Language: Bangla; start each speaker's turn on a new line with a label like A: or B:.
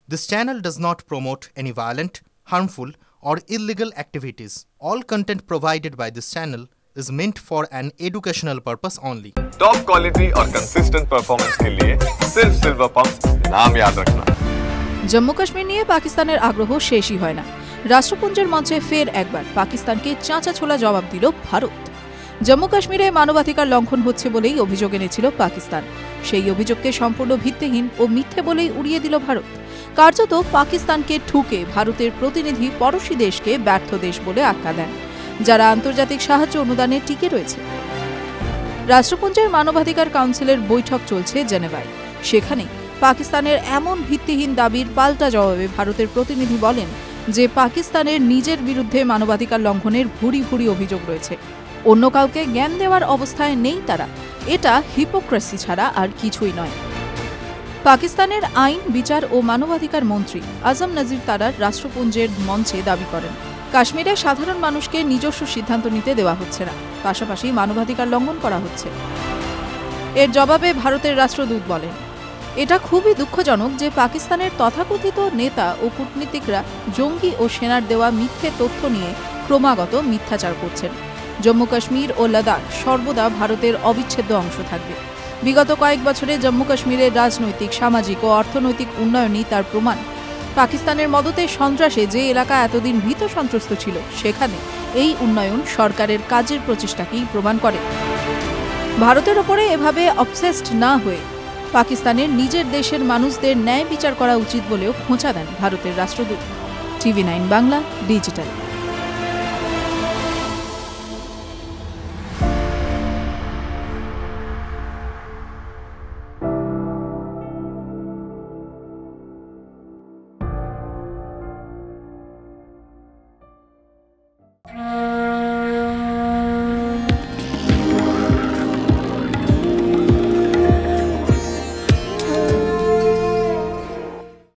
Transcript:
A: This channel does not promote any violent, harmful, or illegal activities. All content provided by this channel is meant for an educational purpose only.
B: Top quality और कंसिस्टेंट परफॉर्मेंस के लिए सिर्फ सिल्वर पंप नाम याद रखना।
C: जम्मू काश्मीर নিয়ে পাকিস্তানের আগ্রহ শেষই হয় না। রাষ্ট্রপুঞ্জের মঞ্চে ফের একবার পাকিস্তানকে চাঁচা ছোলা জবাব দিল ভারত। জম্মু কাশ্মীরে মানবাধিকার লঙ্ঘন হচ্ছে বলেই অভিযোগ এনেছিল পাকিস্তান। সেই অভিযোগকে সম্পূর্ণ ভিত্তিহীন ও মিথ্যে বলেই উড়িয়ে দিল ভারত। কার্যত পাকিস্তানকে ঠুকে ভারতের প্রতিনিধি পড়শি দেশকে ব্যর্থ দেশ বলে আখ্যা দেন, যারা আন্তর্জাতিক সাহায্য অনুদানে টিকে রয়েছে। রাষ্ট্রপুঞ্জের মানবাধিকার কাউন্সিলের বৈঠক চলছে জেনেভায়। সেখানে পাকিস্তানের এমন ভিত্তিহীন দাবির পাল্টা জবাবে ভারতের প্রতিনিধি বলেন যে পাকিস্তানের নিজের বিরুদ্ধে মানবাধিকার লঙ্ঘনের ভুরি ভুরি অভিযোগ রয়েছে। অন্য কাউকে জ্ঞান দেওয়ার অবস্থায় নেই তারা। এটা হিপোক্রেসি ছাড়া আর কিছুই নয়। পাকিস্তানের আইন, বিচার ও মানবাধিকার মন্ত্রী আজম নজির তারার রাষ্ট্রপুঞ্জের মঞ্চে দাবি করেন, কাশ্মীরে সাধারণ মানুষকে নিজস্ব সিদ্ধান্ত নিতে দেওয়া হচ্ছে না, পাশাপাশি মানবাধিকার লঙ্ঘন করা হচ্ছে। এর জবাবে ভারতের রাষ্ট্রদূত বলেন, এটা খুবই দুঃখজনক যে পাকিস্তানের তথাকথিত নেতা ও কূটনীতিকরা জঙ্গি ও সেনার দেওয়া মিথ্যে তথ্য নিয়ে ক্রমাগত মিথ্যাচার করছেন। জম্মু কাশ্মীর ও লাদাখ সর্বদা ভারতের অবিচ্ছেদ্য অংশ থাকবে। বিগত কয়েক বছরে জম্মু কাশ্মীরের রাজনৈতিক, সামাজিক ও অর্থনৈতিক উন্নয়নই তার প্রমাণ। পাকিস্তানের মদতে সন্ত্রাসে যে এলাকা এতদিন ভীত সন্ত্রস্ত ছিল, সেখানে এই উন্নয়ন সরকারের কাজের প্রচেষ্টাকেই প্রমাণ করে। ভারতের ওপরে এভাবে অবসেসড না হয়ে পাকিস্তানের নিজের দেশের মানুষদের ন্যায় বিচার করা উচিত বলেও খোঁচা দেন ভারতের রাষ্ট্রদূত। TV9 Bangla digital.